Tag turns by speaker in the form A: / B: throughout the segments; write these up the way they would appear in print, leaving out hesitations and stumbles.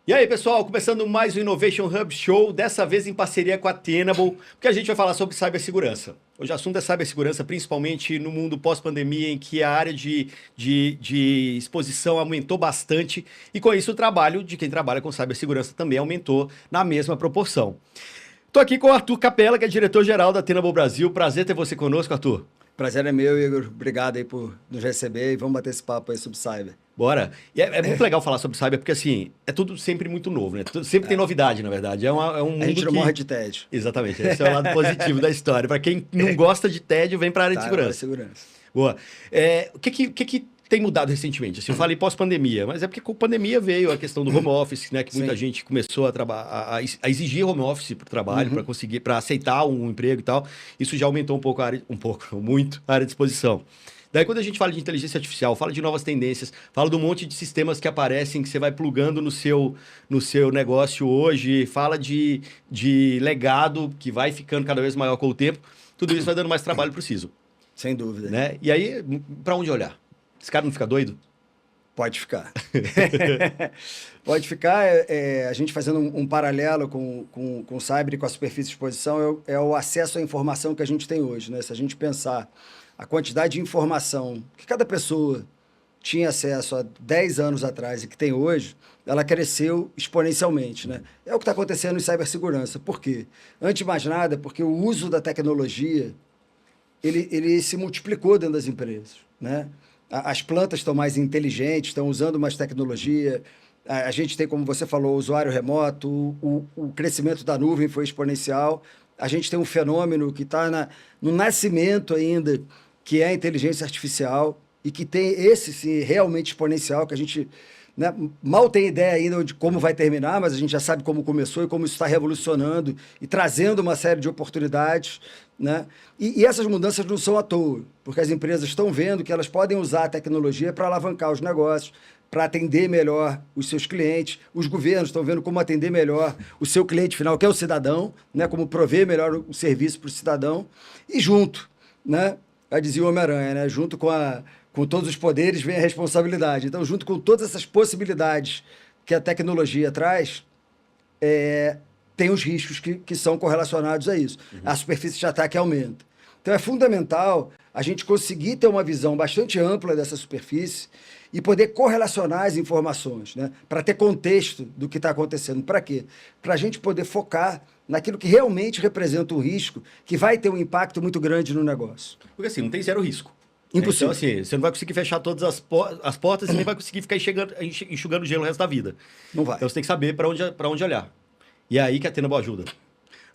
A: E aí, pessoal, começando mais o Innovation Hub Show, dessa vez em parceria com a Tenable, porque a gente vai falar sobre cibersegurança. Hoje o assunto é cibersegurança, principalmente no mundo pós-pandemia, em que a área de exposição aumentou bastante, e com isso o trabalho de quem trabalha com cibersegurança também aumentou na mesma proporção. Estou aqui com o Arthur Capella, que é diretor-geral da Tenable Brasil. Prazer ter você conosco, Arthur.
B: Prazer é meu, Igor. Obrigado aí por nos receber e vamos bater esse papo aí sobre cyber.
A: Bora. E é muito legal falar sobre cyber, porque assim, é tudo sempre muito novo, né? Sempre tem novidade, na verdade. É um mundo
B: a gente não morre de tédio.
A: Exatamente, esse é o lado positivo da história. Para quem não gosta de tédio, vem para a área de segurança. Boa. O que tem mudado recentemente? Assim, eu falei pós-pandemia, mas é porque com a pandemia veio a questão do home office, né? Que muita gente começou a exigir home office para o trabalho, para aceitar um emprego e tal. Isso já aumentou muito a área de exposição. Daí, quando a gente fala de inteligência artificial, fala de novas tendências, fala de um monte de sistemas que aparecem, que você vai plugando no seu negócio hoje, fala de legado que vai ficando cada vez maior com o tempo, tudo isso vai dando mais trabalho para o CISO.
B: Sem dúvida.
A: Né? E aí, para onde olhar? Esse cara não fica doido?
B: Pode ficar. Pode ficar. A gente fazendo um paralelo com o cyber e com a superfície de exposição é o acesso à informação que a gente tem hoje. Né? Se a gente pensar a quantidade de informação que cada pessoa tinha acesso há 10 anos atrás e que tem hoje, ela cresceu exponencialmente. Né? É o que está acontecendo em cibersegurança. Por quê? Antes de mais nada, porque o uso da tecnologia ele se multiplicou dentro das empresas. Né? As plantas estão mais inteligentes, estão usando mais tecnologia. A gente tem, como você falou, o usuário remoto, o crescimento da nuvem foi exponencial. A gente tem um fenômeno que está no nascimento ainda, que é a inteligência artificial, e que tem esse, sim, realmente exponencial, que a gente mal tem ideia ainda de como vai terminar, mas a gente já sabe como começou e como isso está revolucionando e trazendo uma série de oportunidades. Né? E essas mudanças não são à toa, porque as empresas estão vendo que elas podem usar a tecnologia para alavancar os negócios, para atender melhor os seus clientes. Os governos estão vendo como atender melhor o seu cliente final, que é o cidadão, né? Como prover melhor o serviço para o cidadão. E junto, né? Já dizia o Homem-Aranha, né? Junto com todos os poderes vem a responsabilidade. Então, junto com todas essas possibilidades que a tecnologia traz, tem os riscos que são correlacionados a isso. A superfície de ataque aumenta. Então, é fundamental a gente conseguir ter uma visão bastante ampla dessa superfície e poder correlacionar as informações, né? Para ter contexto do que está acontecendo. Para quê? Para a gente poder focar naquilo que realmente representa um risco, que vai ter um impacto muito grande no negócio.
A: Porque assim, não tem zero risco.
B: Impossível.
A: Então, assim, você não vai conseguir fechar todas as portas e nem vai conseguir ficar enxugando gelo o resto da vida.
B: Não vai.
A: Então, você tem que saber para onde olhar. E é aí que a Tenable ajuda.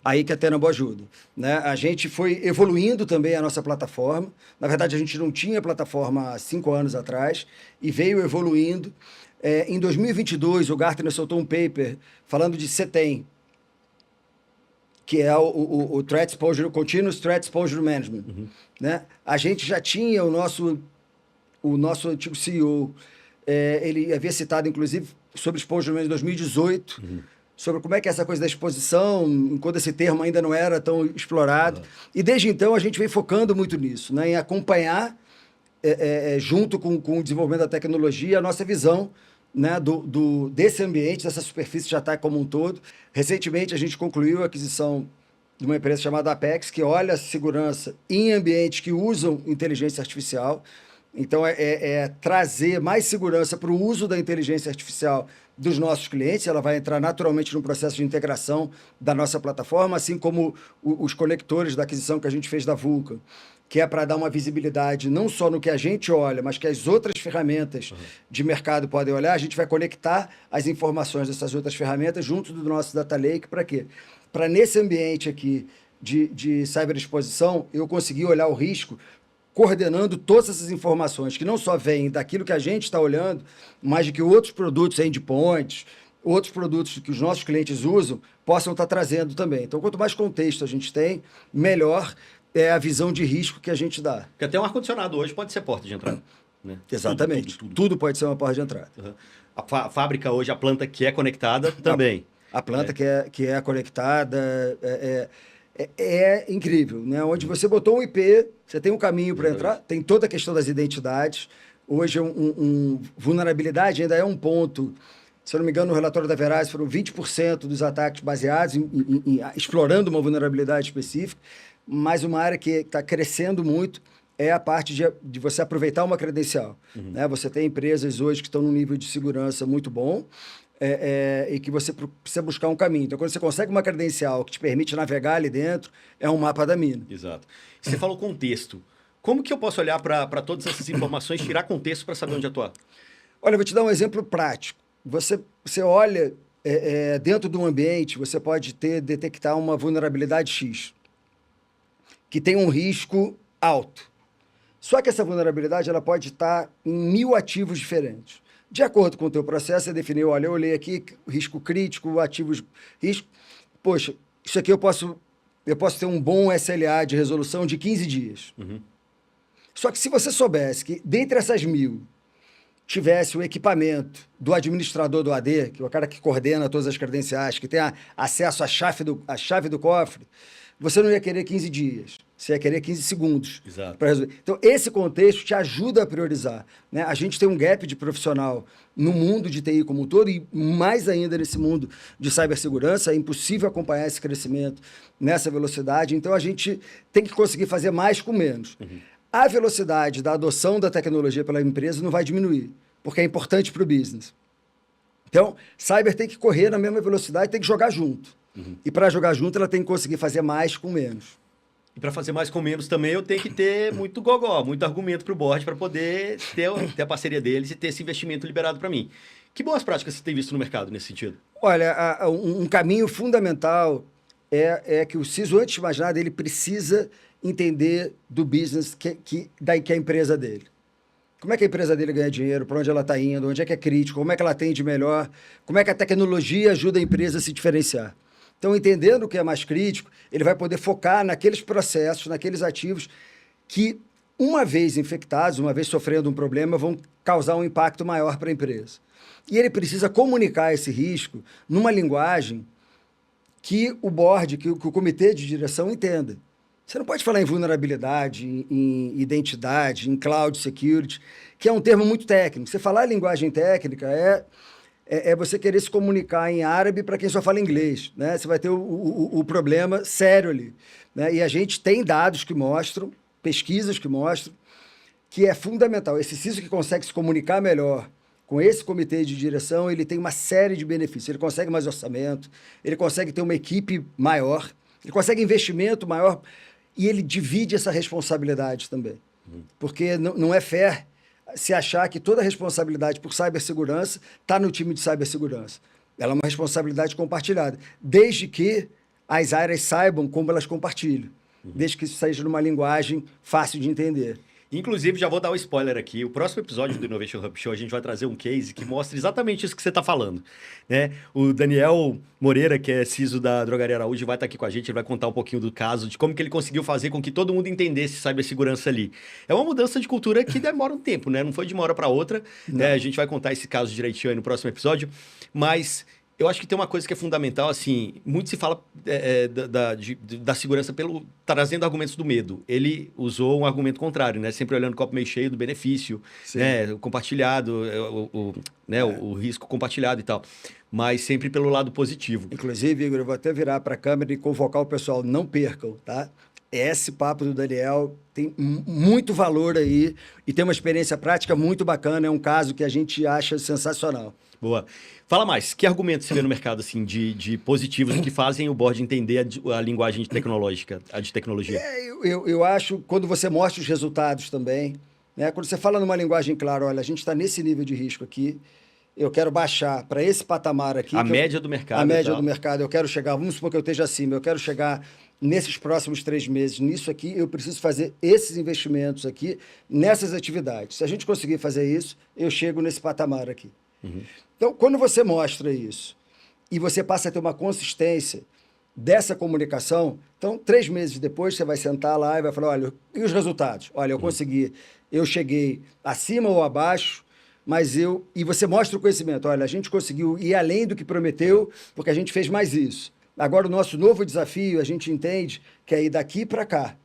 B: Aí que a Tenable ajuda. Né? A gente foi evoluindo também a nossa plataforma. Na verdade, a gente não tinha plataforma há 5 anos atrás e veio evoluindo. Em 2022, o Gartner soltou um paper falando de CTEM, que é o Threat Exposure, Continuous Threat Exposure Management. Né? A gente já tinha o nosso antigo CEO, ele havia citado, inclusive, sobre Exposure Management em 2018, sobre como é que é essa coisa da exposição, enquanto esse termo ainda não era tão explorado. E desde então a gente vem focando muito nisso, né? Em acompanhar, junto com o desenvolvimento da tecnologia, a nossa visão, né, desse ambiente, dessa superfície de ataque como um todo. Recentemente a gente concluiu a aquisição de uma empresa chamada Apex, que olha a segurança em ambientes que usam inteligência artificial. Então, trazer mais segurança para o uso da inteligência artificial dos nossos clientes. Ela vai entrar naturalmente no processo de integração da nossa plataforma, assim como os conectores da aquisição que a gente fez da Vulcan, que é para dar uma visibilidade não só no que a gente olha, mas que as outras ferramentas de mercado podem olhar. A gente vai conectar as informações dessas outras ferramentas junto do nosso Data Lake. Para quê? Para nesse ambiente aqui de cyberexposição, eu conseguir olhar o risco coordenando todas essas informações, que não só vêm daquilo que a gente está olhando, mas de que outros produtos, endpoints, outros produtos que os nossos clientes usam, possam estar trazendo também. Então, quanto mais contexto a gente tem, melhor é a visão de risco que a gente dá.
A: Porque até um ar-condicionado hoje pode ser porta de entrada. Né?
B: Exatamente. Tudo pode ser uma porta de entrada.
A: A fábrica hoje, a planta que é conectada também.
B: A planta que é conectada, é incrível, né? Onde você botou um IP, você tem um caminho para entrar, tem toda a questão das identidades. Hoje, vulnerabilidade ainda é um ponto. Se eu não me engano, no relatório da Verizon foram 20% dos ataques baseados em explorando uma vulnerabilidade específica, mas uma área que está crescendo muito é a parte de você aproveitar uma credencial. Né? Você tem empresas hoje que estão num nível de segurança muito bom e que você precisa buscar um caminho. Então, quando você consegue uma credencial que te permite navegar ali dentro, é um mapa da mina.
A: Exato. Você falou contexto. Como que eu posso olhar para todas essas informações, tirar contexto para saber onde atuar?
B: Olha, eu vou te dar um exemplo prático. Você olha dentro de um ambiente, você pode detectar uma vulnerabilidade X, que tem um risco alto. Só que essa vulnerabilidade ela pode estar em 1000 ativos diferentes. De acordo com o teu processo, você definiu, olha, eu olhei aqui, risco crítico, ativos, risco. Poxa, isso aqui eu posso ter um bom SLA de resolução de 15 dias. Só que se você soubesse que, dentre essas 1000, tivesse o equipamento do administrador do AD, que é o cara que coordena todas as credenciais, que tem acesso à chave do cofre, você não ia querer 15 dias. Você ia querer 15 segundos para resolver. Então, esse contexto te ajuda a priorizar. Né? A gente tem um gap de profissional no mundo de TI como um todo, e mais ainda nesse mundo de cibersegurança. É impossível acompanhar esse crescimento nessa velocidade. Então, a gente tem que conseguir fazer mais com menos. A velocidade da adoção da tecnologia pela empresa não vai diminuir, porque é importante para o business. Então, cyber tem que correr na mesma velocidade, tem que jogar junto. E para jogar junto, ela tem que conseguir fazer mais com menos.
A: E para fazer mais com menos também, eu tenho que ter muito gogó, muito argumento para o board para poder ter a parceria deles e ter esse investimento liberado para mim. Que boas práticas você tem visto no mercado nesse sentido?
B: Olha, um caminho fundamental é que o CISO, antes de mais nada, ele precisa entender do business que a empresa dele. Como é que a empresa dele ganha dinheiro, para onde ela está indo, onde é que é crítico, como é que ela atende melhor, como é que a tecnologia ajuda a empresa a se diferenciar. Então, entendendo o que é mais crítico, ele vai poder focar naqueles processos, naqueles ativos que, uma vez infectados, uma vez sofrendo um problema, vão causar um impacto maior para a empresa. E ele precisa comunicar esse risco numa linguagem que o board, que o comitê de direção entenda. Você não pode falar em vulnerabilidade, em identidade, em cloud security, que é um termo muito técnico. Você falar em linguagem técnica é você querer se comunicar em árabe para quem só fala inglês. Né? Você vai ter o problema sério ali. Né? E a gente tem dados que mostram, pesquisas que mostram, que é fundamental. Esse CISO que consegue se comunicar melhor com esse comitê de direção, ele tem uma série de benefícios. Ele consegue mais orçamento, ele consegue ter uma equipe maior, ele consegue investimento maior e ele divide essa responsabilidade também. Porque não é fair se achar que toda a responsabilidade por cibersegurança está no time de cibersegurança. Ela é uma responsabilidade compartilhada, desde que as áreas saibam como elas compartilham, desde que isso seja numa linguagem fácil de entender.
A: Inclusive, já vou dar um spoiler aqui. O próximo episódio do Innovation Hub Show, a gente vai trazer um case que mostra exatamente isso que você está falando. Né? O Daniel Moreira, que é CISO da Drogaria Araújo, vai estar aqui com a gente. Ele vai contar um pouquinho do caso, de como que ele conseguiu fazer com que todo mundo entendesse cibersegurança ali. É uma mudança de cultura que demora um tempo, né? Não foi de uma hora para outra. Né? A gente vai contar esse caso direitinho aí no próximo episódio. Mas eu acho que tem uma coisa que é fundamental, assim, muito se fala da segurança trazendo argumentos do medo. Ele usou um argumento contrário, né? Sempre olhando o copo meio cheio do benefício, né? O compartilhado, o risco compartilhado e tal. Mas sempre pelo lado positivo.
B: Inclusive, Igor, eu vou até virar para a câmera e convocar o pessoal, não percam, tá? Esse papo do Daniel tem muito valor aí e tem uma experiência prática muito bacana, é um caso que a gente acha sensacional.
A: Boa. Fala mais, que argumentos você vê no mercado assim, de positivos que fazem o board entender a linguagem tecnológica, a de tecnologia?
B: Eu acho, quando você mostra os resultados também, né? Quando você fala numa linguagem clara, olha, a gente está nesse nível de risco aqui, eu quero baixar para esse patamar aqui.
A: A média do mercado.
B: A média do mercado, eu quero chegar, vamos supor que eu esteja acima, eu quero chegar nesses próximos 3 meses, nisso aqui, eu preciso fazer esses investimentos aqui, nessas atividades. Se a gente conseguir fazer isso, eu chego nesse patamar aqui. Então, quando você mostra isso e você passa a ter uma consistência dessa comunicação, então, 3 meses depois, você vai sentar lá e vai falar, olha, e os resultados? Olha, eu consegui, eu cheguei acima ou abaixo, mas e você mostra o conhecimento, olha, a gente conseguiu ir além do que prometeu, porque a gente fez mais isso. Agora, o nosso novo desafio, a gente entende que é ir daqui para cá.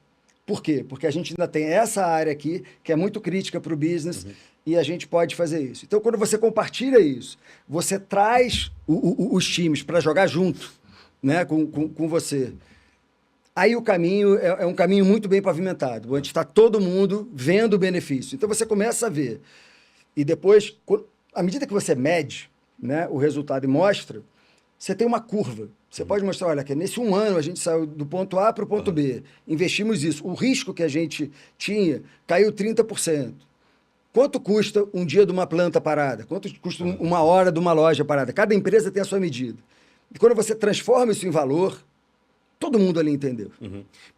B: Por quê? Porque a gente ainda tem essa área aqui, que é muito crítica para o business, e a gente pode fazer isso. Então, quando você compartilha isso, você traz os times para jogar junto, né, com você. Aí o caminho é um caminho muito bem pavimentado, onde está todo mundo vendo o benefício. Então, você começa a ver. E depois, à medida que você mede, né, o resultado e mostra, você tem uma curva. Você pode mostrar, olha, que nesse 1 ano a gente saiu do ponto A para o ponto B, investimos isso. O risco que a gente tinha caiu 30%. Quanto custa um dia de uma planta parada? Quanto custa uma hora de uma loja parada? Cada empresa tem a sua medida. E quando você transforma isso em valor, todo mundo ali entendeu.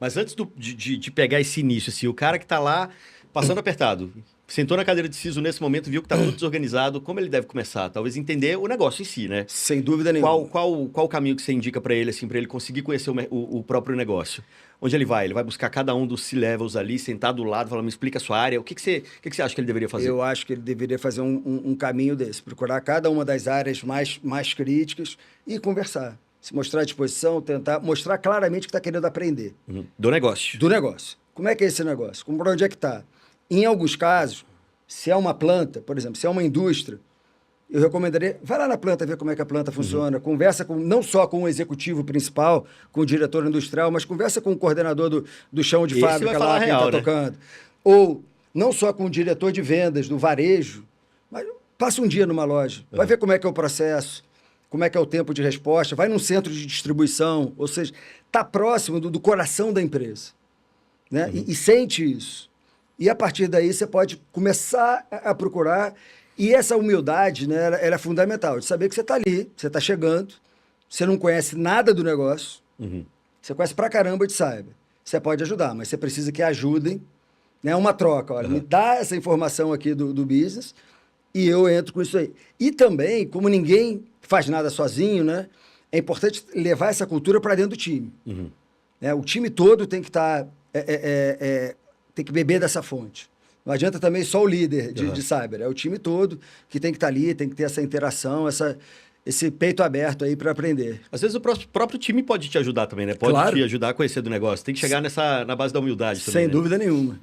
A: Mas antes de pegar esse início, assim, o cara que está lá passando apertado, sentou na cadeira de siso nesse momento, viu que está tudo desorganizado, como ele deve começar? Talvez entender o negócio em si, né?
B: Sem dúvida nenhuma.
A: Qual o caminho que você indica para ele, assim, para ele conseguir conhecer o próprio negócio? Onde ele vai? Ele vai buscar cada um dos C-levels ali, sentar do lado, falar, me explica a sua área. O que você acha que ele deveria fazer?
B: Eu acho que ele deveria fazer um caminho desse, procurar cada uma das áreas mais críticas e conversar. Se mostrar à disposição, tentar mostrar claramente que está querendo aprender.
A: Do negócio.
B: Do negócio. Como é que é esse negócio? Por onde é que está? Em alguns casos, se é uma planta, por exemplo, se é uma indústria, eu recomendaria, vai lá na planta ver como é que a planta funciona, conversa não só com o executivo principal, com o diretor industrial, mas conversa com o coordenador do chão de fábrica lá, quem está tocando. Ou não só com o diretor de vendas do varejo, mas passa um dia numa loja, vai ver como é que é o processo, como é que é o tempo de resposta, vai num centro de distribuição, ou seja, está próximo do coração da empresa, né? E sente isso. E a partir daí você pode começar a procurar. E essa humildade, né, ela é fundamental, de saber que você está ali, você está chegando, você não conhece nada do negócio, você conhece pra caramba de cyber. Você pode ajudar, mas você precisa que ajudem. É, né, uma troca. Olha, me dá essa informação aqui do business e eu entro com isso aí. E também, como ninguém faz nada sozinho, né, é importante levar essa cultura para dentro do time. O time todo tem que estar... tem que beber dessa fonte. Não adianta também só o líder de cyber, é o time todo que tem que estar ali, tem que ter essa interação, esse peito aberto aí para aprender.
A: Às vezes o próprio time pode te ajudar também, né? Pode te ajudar a conhecer do negócio. Tem que chegar na base da humildade também.
B: Sem dúvida nenhuma.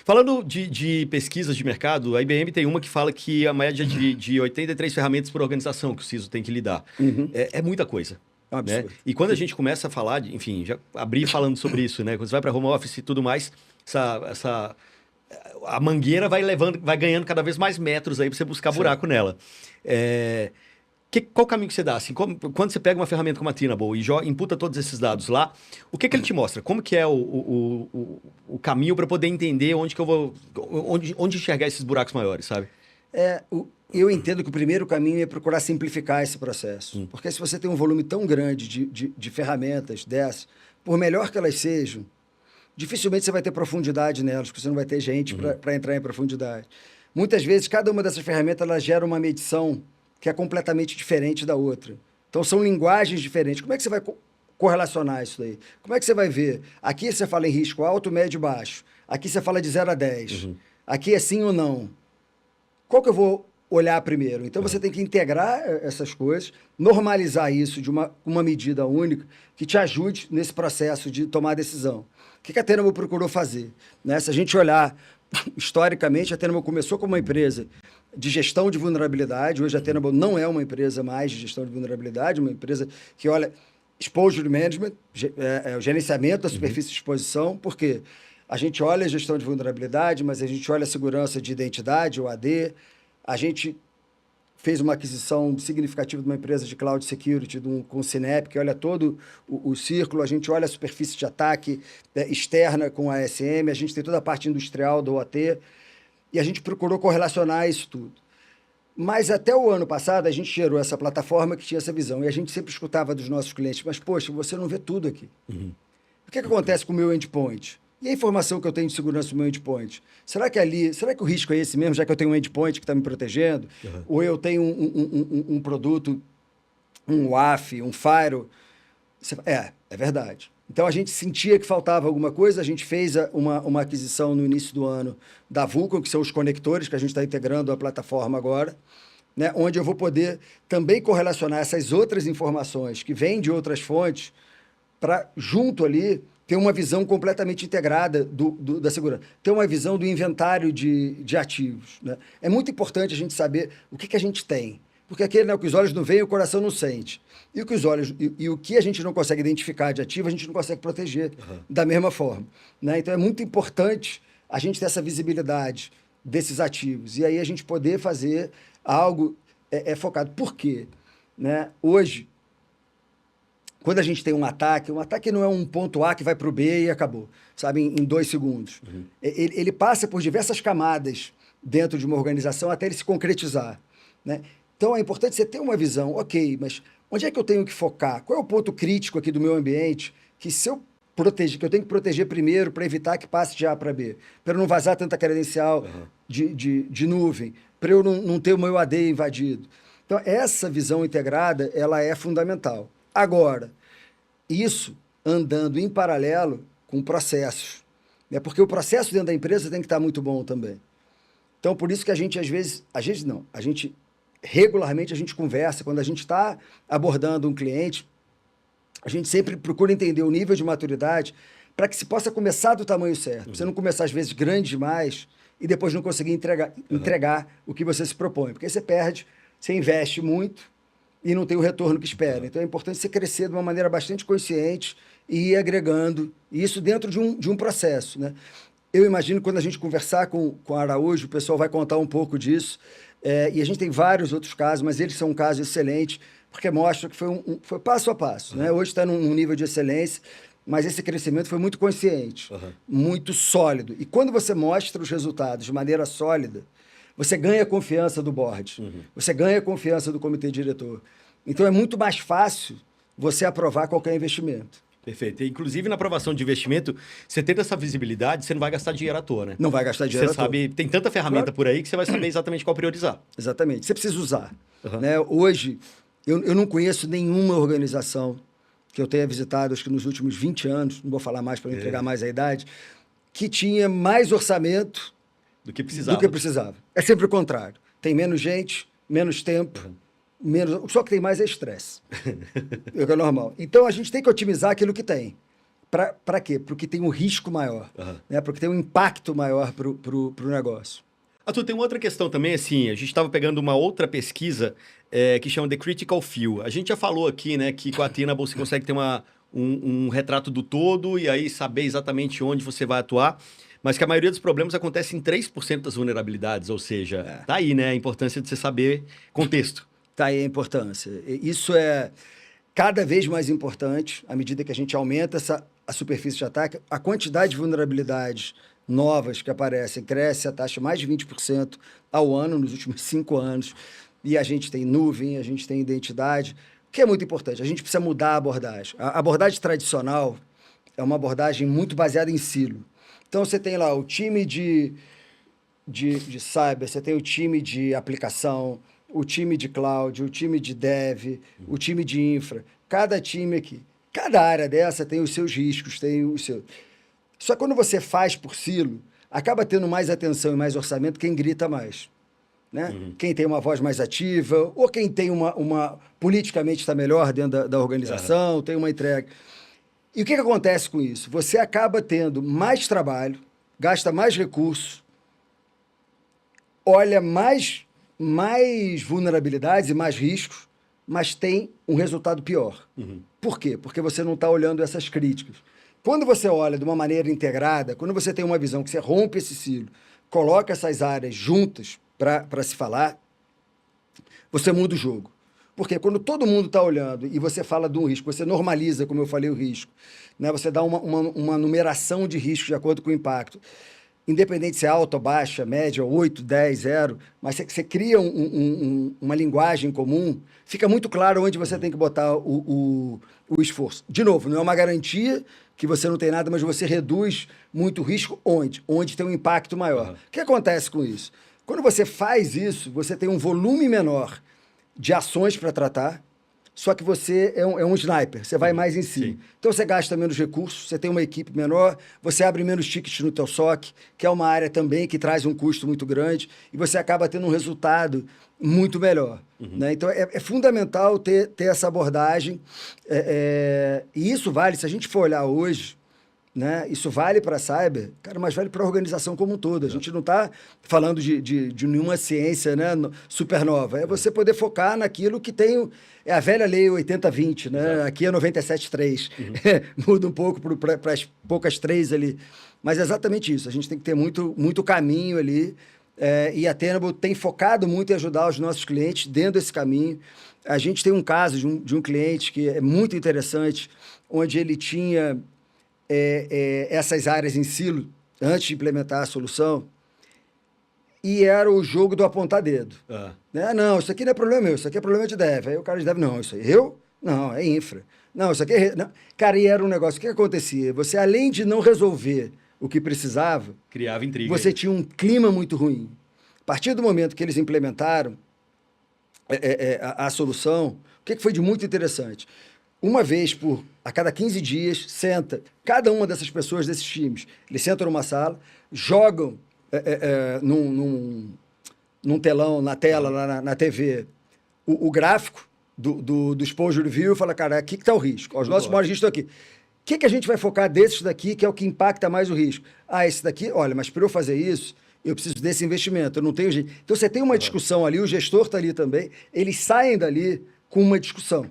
A: Falando de pesquisas de mercado, a IBM tem uma que fala que a média de 83 ferramentas por organização que o CISO tem que lidar. É muita coisa. Né? E quando a gente começa a falar, enfim, já abri falando sobre isso, né? Quando você vai para home office e tudo mais, a mangueira vai ganhando cada vez mais metros aí para você buscar buraco nela. Qual o caminho que você dá? Assim, quando você pega uma ferramenta como a Tenable e imputa todos esses dados lá, o que ele te mostra? Como que é o caminho para poder entender onde que eu vou... Onde enxergar esses buracos maiores, sabe?
B: Eu entendo que o primeiro caminho é procurar simplificar esse processo. Porque se você tem um volume tão grande de ferramentas dessas, por melhor que elas sejam, dificilmente você vai ter profundidade nelas, porque você não vai ter gente para entrar em profundidade. Muitas vezes, cada uma dessas ferramentas ela gera uma medição que é completamente diferente da outra. Então, são linguagens diferentes. Como é que você vai correlacionar isso daí? Como é que você vai ver? Aqui você fala em risco alto, médio e baixo. Aqui você fala de 0 a 10. Aqui é sim ou não. Qual que eu vou olhar primeiro? Então, você tem que integrar essas coisas, normalizar isso de uma medida única que te ajude nesse processo de tomar decisão. O que a Tenable procurou fazer? Né? Se a gente olhar historicamente, a Tenable começou como uma empresa de gestão de vulnerabilidade. Hoje a Tenable não é uma empresa mais de gestão de vulnerabilidade, uma empresa que olha exposure management, o gerenciamento da superfície de exposição, porque a gente olha a gestão de vulnerabilidade, mas a gente olha a segurança de identidade, o AD. A gente fez uma aquisição significativa de uma empresa de cloud security com o Cinep, que olha todo o círculo. A gente olha a superfície de ataque externa com a ASM, a gente tem toda a parte industrial do OT, e a gente procurou correlacionar isso tudo. Mas até o ano passado, a gente gerou essa plataforma que tinha essa visão, e a gente sempre escutava dos nossos clientes, mas, poxa, você não vê tudo aqui. O que acontece com o meu endpoint? E a informação que eu tenho de segurança do meu endpoint? Será que o risco é esse mesmo, já que eu tenho um endpoint que está me protegendo? Ou eu tenho um produto, um WAF, um firewall? É verdade. Então, a gente sentia que faltava alguma coisa, a gente fez uma aquisição no início do ano da Vulcan, que são os conectores que a gente está integrando à plataforma agora, né? Onde eu vou poder também correlacionar essas outras informações que vêm de outras fontes para, junto ali, ter uma visão completamente integrada da segurança, ter uma visão do inventário de ativos, né? É muito importante a gente saber o que a gente tem, porque aquele, né, o que os olhos não veem, o coração não sente. E o que os olhos e o que a gente não consegue identificar de ativo, a gente não consegue proteger da mesma forma, né? Então é muito importante a gente ter essa visibilidade desses ativos e aí a gente poder fazer algo focado. Por quê? Né? Hoje, quando a gente tem um ataque não é um ponto A que vai para o B e acabou, sabe, em 2 segundos. Ele passa por diversas camadas dentro de uma organização até ele se concretizar, né? Então, é importante você ter uma visão, ok, mas onde é que eu tenho que focar? Qual é o ponto crítico aqui do meu ambiente que se eu proteger, que eu tenho que proteger primeiro para evitar que passe de A para B, para não vazar tanta credencial de nuvem, para eu não ter o meu AD invadido. Então, essa visão integrada, ela é fundamental. Agora, isso andando em paralelo com processos, né? Porque o processo dentro da empresa tem que estar muito bom também. Então, por isso que a gente, regularmente a gente conversa, quando a gente está abordando um cliente, a gente sempre procura entender o nível de maturidade para que se possa começar do tamanho certo. Você não começar, às vezes, grande demais e depois não conseguir entregar o que você se propõe. Porque aí você perde, você investe muito e não tem o retorno que espera. Então, é importante você crescer de uma maneira bastante consciente e ir agregando isso dentro de um processo, né? Eu imagino que quando a gente conversar com a Araújo, o pessoal vai contar um pouco disso. E a gente tem vários outros casos, mas eles são um caso excelente, porque mostra que foi passo a passo, né? Hoje está num nível de excelência, mas esse crescimento foi muito consciente, muito sólido. E quando você mostra os resultados de maneira sólida, você ganha a confiança do board, você ganha a confiança do comitê diretor. Então, é muito mais fácil você aprovar qualquer investimento.
A: Perfeito. Inclusive, na aprovação de investimento, você tendo essa visibilidade, você não vai gastar dinheiro à toa, né?
B: Não vai gastar dinheiro à toa.
A: Você sabe, tem tanta ferramenta por aí que você vai saber exatamente qual priorizar.
B: Exatamente. Você precisa usar. Né? Hoje, eu não conheço nenhuma organização que eu tenha visitado, acho que nos últimos 20 anos, não vou falar mais para não entregar mais a idade, que tinha mais orçamento
A: do que precisava.
B: É sempre o contrário. Tem menos gente, menos tempo, só que tem mais estresse. É o normal. Então, a gente tem que otimizar aquilo que tem. Para quê? Porque tem um risco maior, né? Porque tem um impacto maior para o negócio.
A: Arthur, tem uma outra questão também, assim, a gente estava pegando uma outra pesquisa que chama The Critical Few. A gente já falou aqui, né, que com a Tenable você consegue ter um retrato do todo e aí saber exatamente onde você vai atuar, mas que a maioria dos problemas acontece em 3% das vulnerabilidades, ou seja, tá aí, né, a importância de você saber contexto.
B: Tá aí a importância. Isso é cada vez mais importante à medida que a gente aumenta a superfície de ataque. A quantidade de vulnerabilidades novas que aparecem cresce a taxa de mais de 20% ao ano nos últimos 5 anos. E a gente tem nuvem, a gente tem identidade, o que é muito importante. A gente precisa mudar a abordagem. A abordagem tradicional é uma abordagem muito baseada em silo. Então, você tem lá o time de cyber, você tem o time de aplicação, o time de cloud, o time de dev, o time de infra. Cada time aqui, cada área dessa tem os seus riscos, tem o seu... Só que quando você faz por silo, acaba tendo mais atenção e mais orçamento quem grita mais, né? Quem tem uma voz mais ativa, ou quem tem politicamente está melhor dentro da organização, tem uma entrega. E o que acontece com isso? Você acaba tendo mais trabalho, gasta mais recursos, olha mais vulnerabilidades e mais riscos, mas tem um resultado pior. Por quê? Porque você não está olhando essas críticas. Quando você olha de uma maneira integrada, quando você tem uma visão que você rompe esse silo, coloca essas áreas juntas para se falar, você muda o jogo. Porque quando todo mundo está olhando e você fala de um risco, você normaliza, como eu falei, o risco, né? Você dá uma numeração de riscos de acordo com o impacto. Independente se é alta, baixa, média, 8, 10, 0, mas você cria uma linguagem comum, fica muito claro onde você tem que botar o esforço. De novo, não é uma garantia que você não tem nada, mas você reduz muito o risco onde? Onde tem um impacto maior. O que acontece com isso? Quando você faz isso, você tem um volume menor de ações para tratar, só que você é um sniper, você vai mais em cima. Sim. Então, você gasta menos recursos, você tem uma equipe menor, você abre menos tickets no teu SOC, que é uma área também que traz um custo muito grande, e você acaba tendo um resultado muito melhor. Né? Então, é fundamental ter essa abordagem. E isso vale, se a gente for olhar hoje, né? Isso vale para a cyber, cara, mas vale para a organização como um todo. A gente não está falando de nenhuma ciência, né, super nova. É você poder focar naquilo que tem... É a velha lei 80-20, né? Exato. Aqui é 97-3. Muda um pouco para as poucas 3 ali. Mas é exatamente isso. A gente tem que ter muito caminho ali. E a Tenable tem focado muito em ajudar os nossos clientes dentro desse caminho. A gente tem um caso de um cliente que é muito interessante, onde ele tinha essas áreas em silo antes de implementar a solução, e era o jogo do apontar dedo. Né? Não, isso aqui não é problema meu, isso aqui é problema de dev. Aí o cara de dev, não, isso aí eu? Não, é infra. Não, isso aqui é... Não. Cara, e era um negócio, o que acontecia? Você, além de não resolver o que precisava,
A: criava intriga.
B: Você tinha um clima muito ruim. A partir do momento que eles implementaram a solução, o que foi de muito interessante? Uma vez a cada 15 dias, senta cada uma dessas pessoas, desses times, eles sentam numa sala, jogam num telão, na tela, lá na TV, o gráfico do exposure review e fala, cara, aqui que está o risco. Os nossos maiores riscos estão aqui. O que a gente vai focar desses daqui, que é o que impacta mais o risco? Esse daqui, olha, mas para eu fazer isso, eu preciso desse investimento, eu não tenho jeito. Então, você tem uma discussão ali, o gestor está ali também, eles saem dali com uma discussão,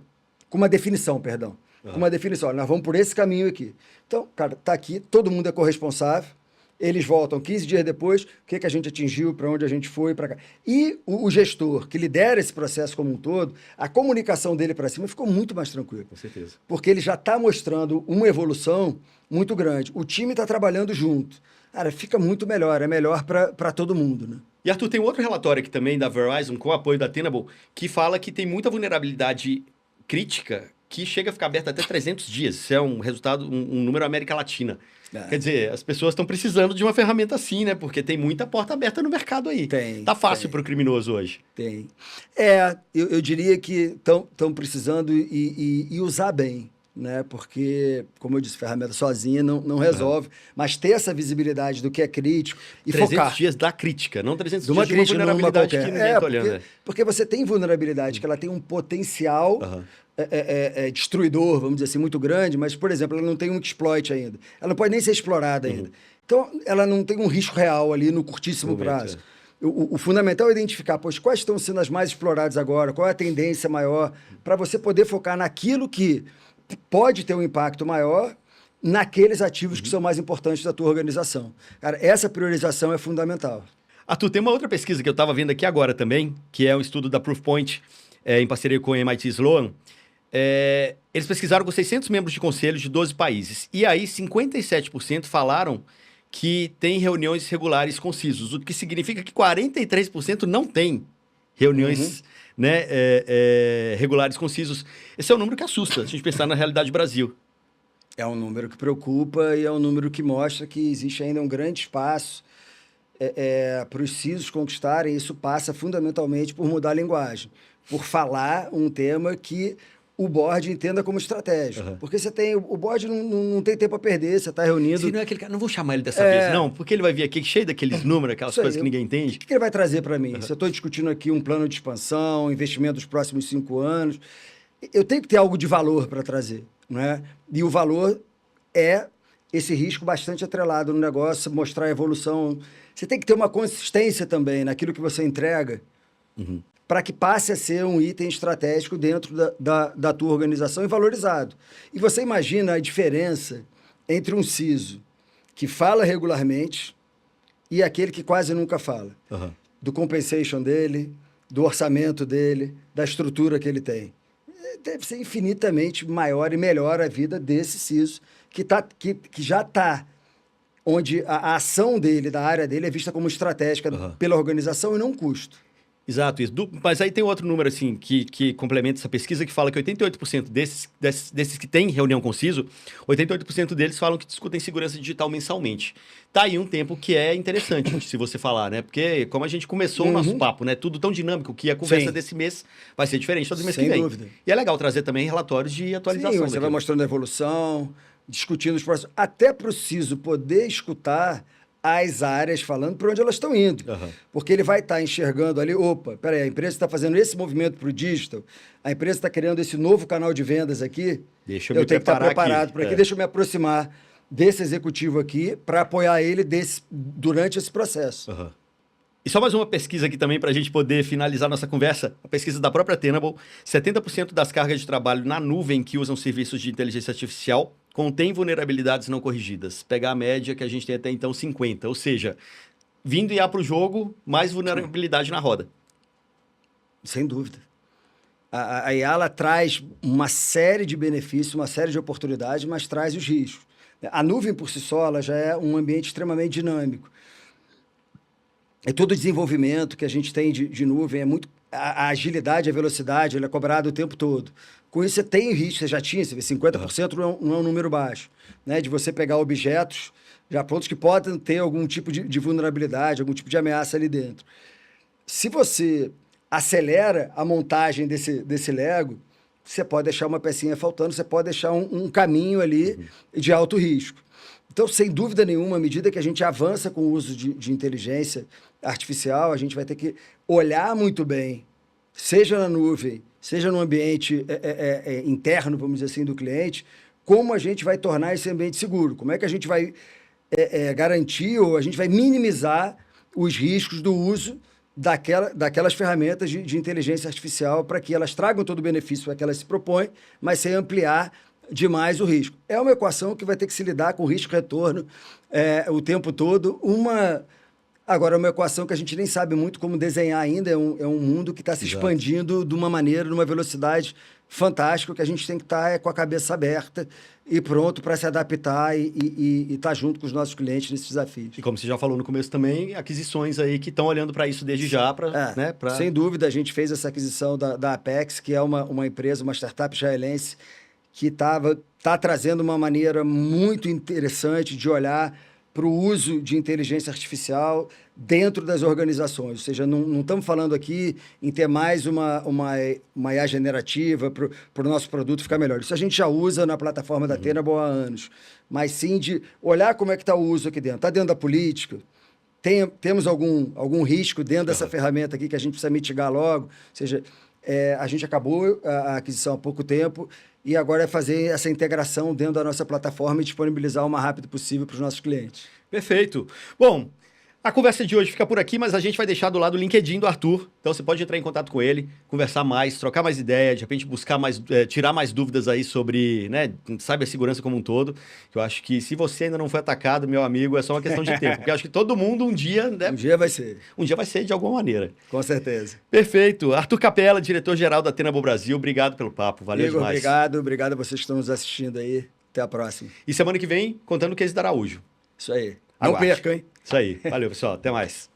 B: com uma definição, perdão. Com uma definição, olha, nós vamos por esse caminho aqui. Então, cara, está aqui, todo mundo é corresponsável, eles voltam 15 dias depois, o que a gente atingiu, para onde a gente foi, para cá. E o gestor que lidera esse processo como um todo, a comunicação dele para cima ficou muito mais tranquila.
A: Com certeza.
B: Porque ele já está mostrando uma evolução muito grande. O time está trabalhando junto. Cara, fica muito melhor, é melhor para todo mundo, né?
A: E, Arthur, tem um outro relatório aqui também da Verizon, com o apoio da Tenable, que fala que tem muita vulnerabilidade crítica que chega a ficar aberta até 300 dias. Isso é um resultado, um número América Latina. Quer dizer, as pessoas estão precisando de uma ferramenta assim, né? Porque tem muita porta aberta no mercado aí. Tá fácil para o criminoso hoje.
B: Tem. Eu diria que estão precisando e usar bem, né? Porque, como eu disse, ferramenta sozinha não resolve. Mas ter essa visibilidade do que é crítico e
A: 300
B: focar.
A: dias da crítica, não 300
B: de uma
A: dias
B: crítica,
A: de uma vulnerabilidade que ninguém está olhando.
B: Porque você tem vulnerabilidade, que ela tem um potencial... destruidor, vamos dizer assim, muito grande, mas, por exemplo, ela não tem um exploit ainda. Ela não pode nem ser explorada ainda. Então, ela não tem um risco real ali no curtíssimo prazo. O fundamental é identificar, quais estão sendo as mais exploradas agora, qual é a tendência maior, para você poder focar naquilo que pode ter um impacto maior naqueles ativos que são mais importantes da tua organização. Cara, essa priorização é fundamental.
A: Arthur, tem uma outra pesquisa que eu estava vendo aqui agora também, que é um estudo da Proofpoint, em parceria com o MIT Sloan. Eles pesquisaram com 600 membros de conselhos de 12 países. E aí, 57% falaram que tem reuniões regulares concisos, o que significa que 43% não tem reuniões regulares concisos. Esse é um número que assusta, se a gente pensar na realidade do Brasil.
B: É um número que preocupa e é um número que mostra que existe ainda um grande espaço para os CISOs conquistarem. Isso passa fundamentalmente por mudar a linguagem, por falar um tema que o board entenda como estratégia. Porque você tem... O board não tem tempo a perder, você está reunido...
A: Se não é aquele cara, não vou chamar ele dessa vez, não, porque ele vai vir aqui cheio daqueles números, aquelas coisas que ninguém entende.
B: O que ele vai trazer para mim? Se eu estou discutindo aqui um plano de expansão, investimento dos próximos 5 anos, eu tenho que ter algo de valor para trazer, não é? E o valor é esse risco bastante atrelado no negócio, mostrar a evolução. Você tem que ter uma consistência também naquilo que você entrega, para que passe a ser um item estratégico dentro da tua organização e valorizado. E você imagina a diferença entre um CISO que fala regularmente e aquele que quase nunca fala. Do compensation dele, do orçamento dele, da estrutura que ele tem. Deve ser infinitamente maior e melhor a vida desse CISO que já está onde a ação dele, da área dele, é vista como estratégica pela organização e não um custo.
A: Exato, isso. Mas aí tem outro número assim que complementa essa pesquisa, que fala que 88% desses que têm reunião com o CISO, 88% deles falam que discutem segurança digital mensalmente. Tá aí um tempo que é interessante se você falar, né? Porque como a gente começou o nosso papo, né? Tudo tão dinâmico que a conversa desse mês vai ser diferente todo mês que vem. Sem dúvida. E é legal trazer também relatórios de atualização.
B: Você vai mostrando a evolução, discutindo os próximos... Até para o CISO poder escutar as áreas falando para onde elas estão indo. Porque ele vai estar enxergando ali, opa, peraí, a empresa está fazendo esse movimento para o digital, a empresa está criando esse novo canal de vendas aqui, eu tenho que estar preparado para aqui, deixa eu me aproximar desse executivo aqui para apoiar ele durante esse processo.
A: E só mais uma pesquisa aqui também para a gente poder finalizar nossa conversa. A pesquisa da própria Tenable, 70% das cargas de trabalho na nuvem que usam serviços de inteligência artificial contém vulnerabilidades não corrigidas. Pegar a média que a gente tem até então, 50%. Ou seja, vindo IA para o jogo, mais vulnerabilidade na roda.
B: Sem dúvida. A IA ela traz uma série de benefícios, uma série de oportunidades, mas traz os riscos. A nuvem por si só ela já é um ambiente extremamente dinâmico. E todo o desenvolvimento que a gente tem de nuvem é muito... A agilidade, a velocidade, ela é cobrada o tempo todo. Com isso, você tem risco, você já tinha, você vê, 50% não é um número baixo, né? De você pegar objetos já prontos que podem ter algum tipo de vulnerabilidade, algum tipo de ameaça ali dentro. Se você acelera a montagem desse Lego, você pode deixar uma pecinha faltando, você pode deixar um caminho ali de alto risco. Então, sem dúvida nenhuma, à medida que a gente avança com o uso de inteligência artificial, a gente vai ter que olhar muito bem, seja na nuvem, seja no ambiente interno, vamos dizer assim, do cliente, como a gente vai tornar esse ambiente seguro, como é que a gente vai garantir ou a gente vai minimizar os riscos do uso daquelas ferramentas de inteligência artificial para que elas tragam todo o benefício que elas se propõem, mas sem ampliar demais o risco. É uma equação que vai ter que se lidar com risco-retorno o tempo todo. Agora, é uma equação que a gente nem sabe muito como desenhar ainda. É um mundo que está se expandindo de uma maneira, numa velocidade fantástica, que a gente tem que estar com a cabeça aberta e pronto para se adaptar e estar junto com os nossos clientes nesses desafios.
A: E como você já falou no começo também, aquisições aí que estão olhando para isso desde já.
B: Sem dúvida, a gente fez essa aquisição da Apex, que é uma empresa, uma startup israelense, que está trazendo uma maneira muito interessante de olhar para o uso de inteligência artificial dentro das organizações. Ou seja, não estamos falando aqui em ter mais uma IA generativa para o nosso produto ficar melhor. Isso a gente já usa na plataforma da Tenable há anos. Mas sim de olhar como é que está o uso aqui dentro. Está dentro da política? Temos algum risco dentro dessa ferramenta aqui que a gente precisa mitigar logo? Ou seja, a gente acabou a aquisição há pouco tempo e agora é fazer essa integração dentro da nossa plataforma e disponibilizar o mais rápido possível para os nossos clientes.
A: Perfeito. Bom, a conversa de hoje fica por aqui, mas a gente vai deixar do lado o LinkedIn do Arthur. Então você pode entrar em contato com ele, conversar mais, trocar mais ideia, de repente buscar mais, tirar mais dúvidas aí sobre, né, cibersegurança como um todo. Eu acho que se você ainda não foi atacado, meu amigo, é só uma questão de tempo. Porque eu acho que todo mundo um dia... Né,
B: um dia vai ser.
A: Um dia vai ser de alguma maneira.
B: Com certeza.
A: Perfeito. Arthur Capella, diretor-geral da Tenable Brasil. Obrigado pelo papo. Valeu
B: Igor,
A: demais.
B: Obrigado a vocês que estão nos assistindo aí. Até a próxima.
A: E semana que vem, contando o case da Araújo.
B: Isso aí.
A: Não
B: perca, hein?
A: Isso aí. Valeu, pessoal. Até mais.